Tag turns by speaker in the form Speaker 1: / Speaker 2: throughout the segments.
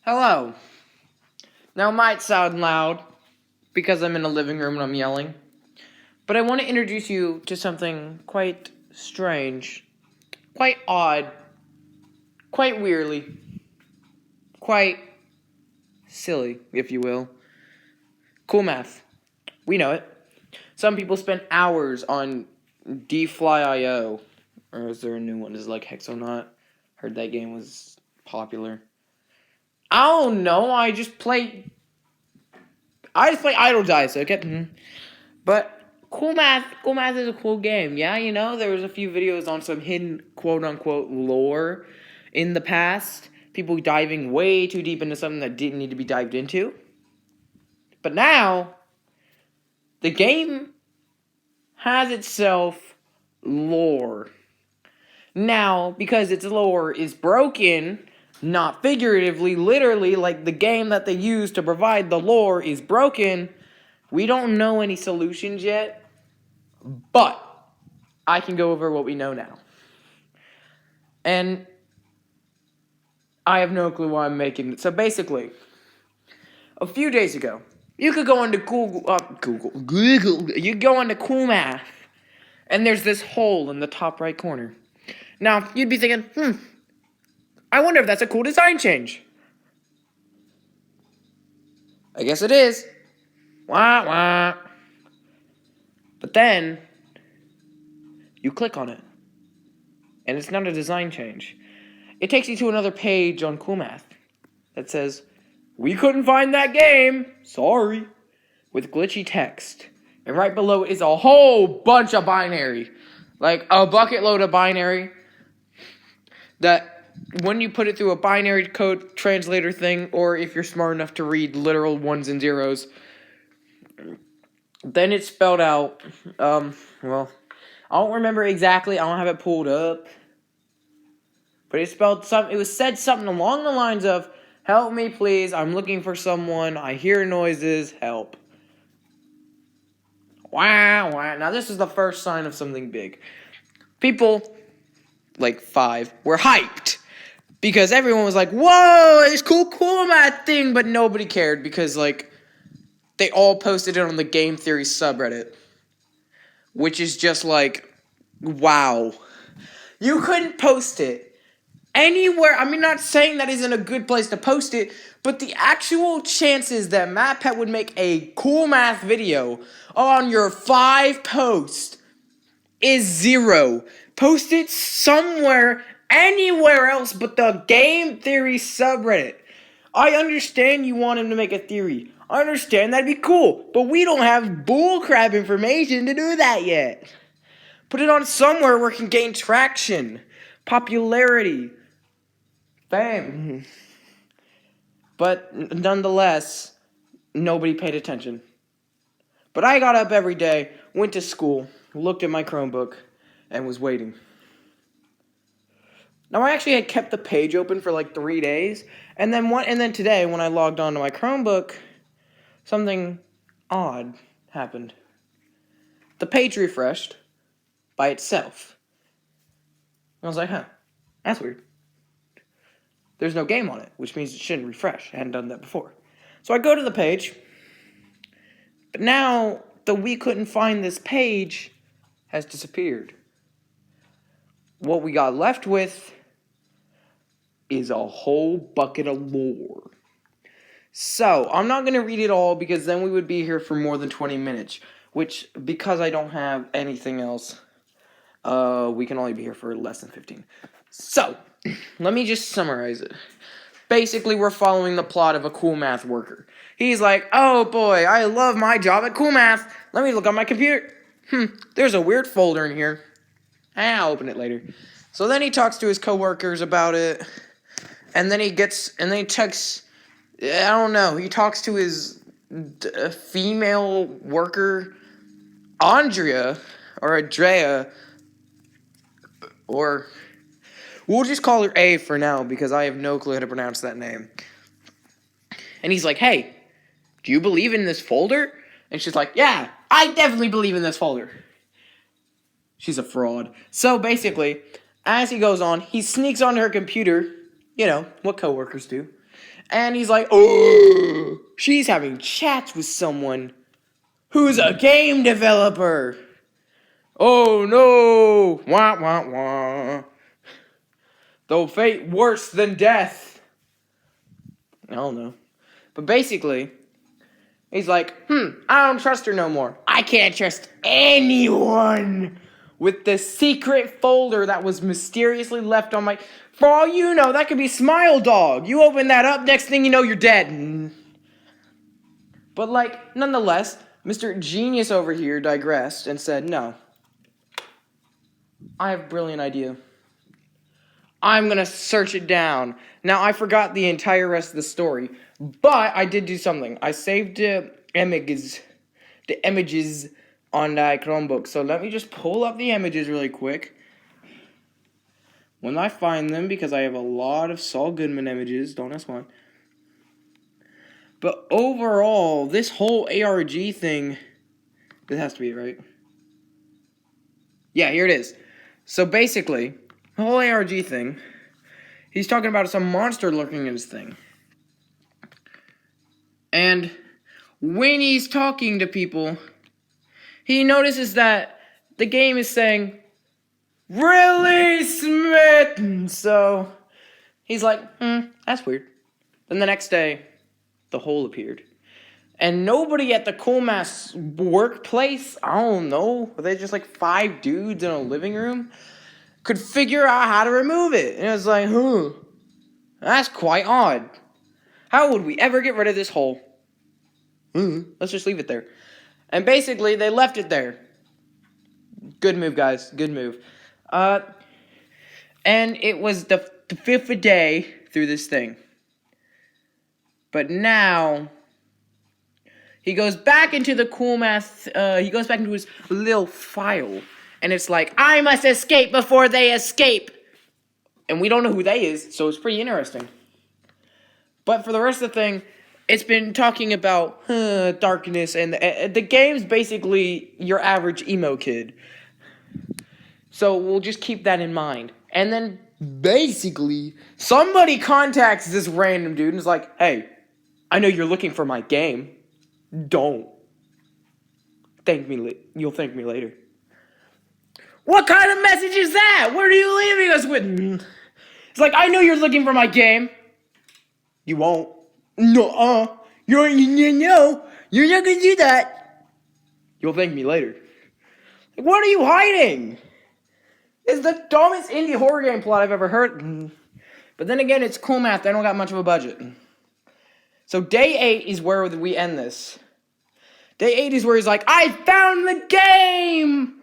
Speaker 1: Hello. Now, it might sound loud because I'm in a living room and I'm yelling, but I want to introduce you to something quite strange, quite odd, quite weirdly, quite silly, if you will. Cool math. We know it. Some people spend hours on dfly.io, or is there a new one? Is it like Hexonaut? Heard that game was popular. I don't know. I just play Idle Dice, okay? But Cool Math is a cool game. Yeah, there was a few videos on some hidden quote-unquote lore in the past. People diving way too deep into something that didn't need to be dived into. But now, the game has itself lore. Now, because its lore is broken, not figuratively, literally, like the game that they use to provide the lore is broken, we don't know any solutions yet, but I can go over what we know now. And I have no clue why I'm making it. So basically, a few days ago, you could go into Google, you go into Cool Math, and there's this hole in the top right corner. Now, you'd be thinking, I wonder if that's a cool design change. I guess it is. Wah, wah. But then, you click on it, and it's not a design change. It takes you to another page on Cool Math that says, "We couldn't find that game, sorry," with glitchy text. And right below it is a whole bunch of binary. Like a bucket load of binary that when you put it through a binary code translator thing, or if you're smart enough to read literal ones and zeros, then it's spelled out, well, I don't remember exactly, I don't have it pulled up, but it was said something along the lines of, "Help me please, I'm looking for someone, I hear noises, help." Wow, wow. Now this is the first sign of something big. People, like 5, were hyped. Because everyone was like, "Whoa, this cool math thing," but nobody cared because, they all posted it on the Game Theory subreddit. Which is just like, wow. You couldn't post it anywhere. I mean, not saying that isn't a good place to post it, but the actual chances that MatPet would make a cool math video on your 5 posts is 0. Post it somewhere, anywhere else but the Game Theory subreddit. I understand you want him to make a theory. I understand that'd be cool, but we don't have bullcrap information to do that yet. Put it on somewhere where it can gain traction, popularity, fame. But nonetheless, nobody paid attention. But I got up every day, went to school, looked at my Chromebook, and was waiting. Now, I actually had kept the page open for like 3 days, and then today, when I logged onto my Chromebook, something odd happened. The page refreshed by itself. I was like, that's weird. There's no game on it, which means it shouldn't refresh. I hadn't done that before. So I go to the page, but now the "we couldn't find this page" has disappeared. What we got left with is a whole bucket of lore. So, I'm not going to read it all because then we would be here for more than 20 minutes, which, because I don't have anything else, we can only be here for less than 15. So, let me just summarize it. Basically, we're following the plot of a cool math worker. He's like, "Oh boy, I love my job at Cool Math. Let me look on my computer. There's a weird folder in here. I'll open it later." So then he talks to his coworkers about it, and then he checks, I don't know, he talks to his female worker, Andrea, or we'll just call her A for now because I have no clue how to pronounce that name. And he's like, "Hey, do you believe in this folder?" And she's like, "Yeah, I definitely believe in this folder." She's a fraud. So basically, as he goes on, he sneaks onto her computer, what coworkers do, And he's like, oh, she's having chats with someone who's a game developer. Oh no, wah wah wah. Though fate worse than death. I don't know. But basically, he's like, I don't trust her no more. I can't trust anyone. With the secret folder that was mysteriously left on my... For all you know, that could be Smile Dog. You open that up, next thing you know, you're dead. But like, nonetheless, Mr. Genius over here digressed and said, no. I have a brilliant idea. I'm going to search it down. Now, I forgot the entire rest of the story, but I did do something. I saved the images on my Chromebook. So let me just pull up the images really quick. When I find them, because I have a lot of Saul Goodman images, don't ask why. But overall, this whole ARG thing, this has to be it, right? Yeah, here it is. So basically, the whole ARG thing, he's talking about some monster lurking in his thing. And when he's talking to people, he notices that the game is saying, really smitten. So he's like, that's weird. Then the next day, the hole appeared. And nobody at the Coolmass workplace, I don't know, were they just like 5 dudes in a living room, could figure out how to remove it. And it was like, that's quite odd. How would we ever get rid of this hole? Let's just leave it there. And basically, they left it there. Good move, guys. Good move. And it was the 5th day through this thing. But now, he goes back into the Coolmass, he goes back into his little file. And it's like, I must escape before they escape. And we don't know who they is, so it's pretty interesting. But for the rest of the thing, it's been talking about darkness, and the game's basically your average emo kid. So we'll just keep that in mind. And then, basically, somebody contacts this random dude and is like, hey, I know you're looking for my game. Don't. You'll thank me later. What kind of message is that? What are you leaving us with? It's like, I know you're looking for my game. You won't. No, you're not gonna do that. You'll thank me later. Like, what are you hiding? It's the dumbest indie horror game plot I've ever heard. But then again, it's cool math. They don't got much of a budget. So day 8 is where we end this. Day 8 is where he's like, I found the game!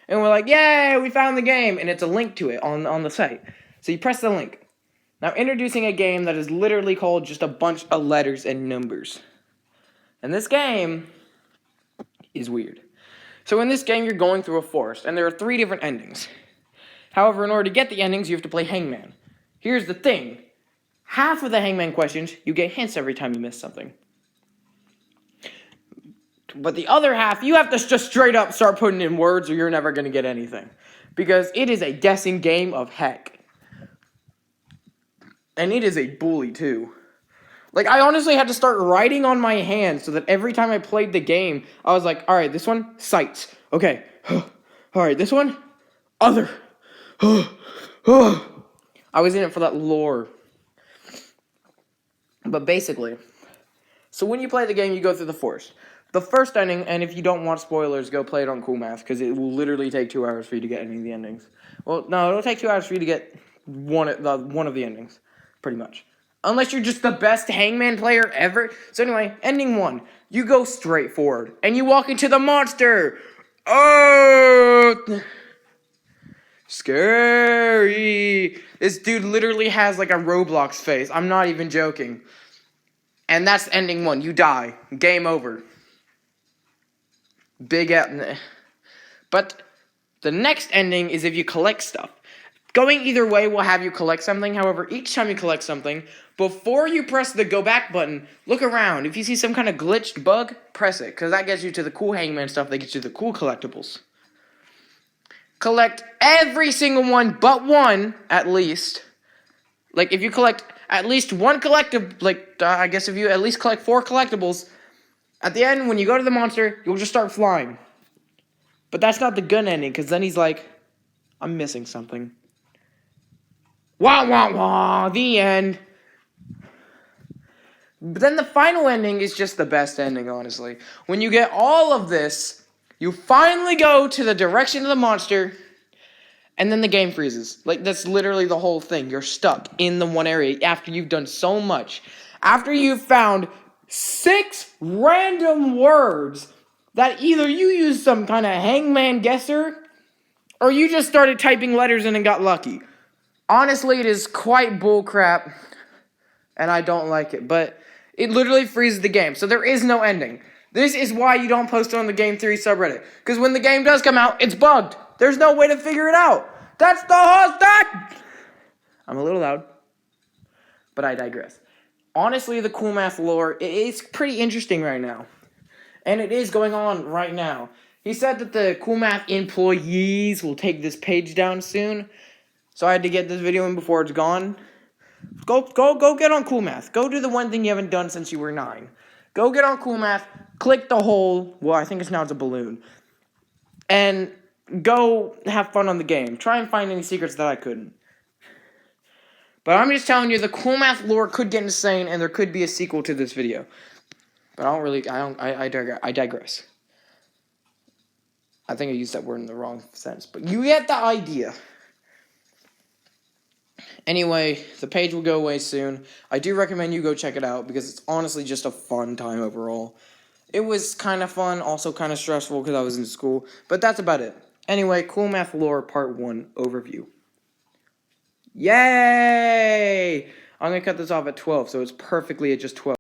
Speaker 1: And we're like, yay, we found the game. And it's a link to it on the site. So you press the link. Now, introducing a game that is literally called just a bunch of letters and numbers. And this game is weird. So in this game, you're going through a forest, and there are 3 different endings. However, in order to get the endings, you have to play Hangman. Here's the thing. Half of the Hangman questions, you get hints every time you miss something. But the other half, you have to just straight up start putting in words or you're never going to get anything. Because it is a guessing game of heck. And it is a bully, too. Like, I honestly had to start writing on my hand so that every time I played the game, I was like, alright, this one, sights. Okay. Alright, this one, other. I was in it for that lore. But basically, so when you play the game, you go through the forest. The first ending, and if you don't want spoilers, go play it on Cool Math, because it will literally take 2 hours for you to get any of the endings. Well, no, it'll take 2 hours for you to get one of the endings, pretty much. Unless you're just the best Hangman player ever. So anyway, ending 1, you go straight forward, and you walk into the monster. Oh! Scary. This dude literally has like a Roblox face. I'm not even joking. And that's ending 1. You die. Game over. But the next ending is if you collect stuff. Going either way will have you collect something. However, each time you collect something, before you press the go back button, look around. If you see some kind of glitched bug, press it. Because that gets you to the cool Hangman stuff. That gets you the cool collectibles. Collect every single one but one, at least. Like, if you collect at least one collectible, I guess if you at least collect 4 collectibles, at the end, when you go to the monster, you'll just start flying. But that's not the good ending, because then he's like, I'm missing something. Wah, wah, wah, the end. But then the final ending is just the best ending, honestly. When you get all of this, you finally go to the direction of the monster, and then the game freezes. That's literally the whole thing. You're stuck in the one area after you've done so much. After you've found 6 random words that either you used some kind of hangman guesser, or you just started typing letters in and got lucky. Honestly, it is quite bullcrap, and I don't like it, but it literally freezes the game, so there is no ending. This is why you don't post it on the Game Theory subreddit, because when the game does come out, it's bugged. There's no way to figure it out. That's the whole thing! I'm a little loud, but I digress. Honestly, the Cool Math lore is pretty interesting right now, and it is going on right now. He said that the Cool Math employees will take this page down soon, so I had to get this video in before it's gone. Go get on Cool Math. Go do the one thing you haven't done since you were 9. Go get on Cool Math, click the hole, well, I think it's a balloon, and go have fun on the game. Try and find any secrets that I couldn't. But I'm just telling you, the Cool Math lore could get insane, and there could be a sequel to this video. But I digress. I think I used that word in the wrong sense, but you get the idea. Anyway, the page will go away soon. I do recommend you go check it out, because it's honestly just a fun time overall. It was kind of fun, also kind of stressful because I was in school, but that's about it. Anyway, Cool Math Lore Part 1 Overview. Yay! I'm going to cut this off at 12, so it's perfectly at just 12.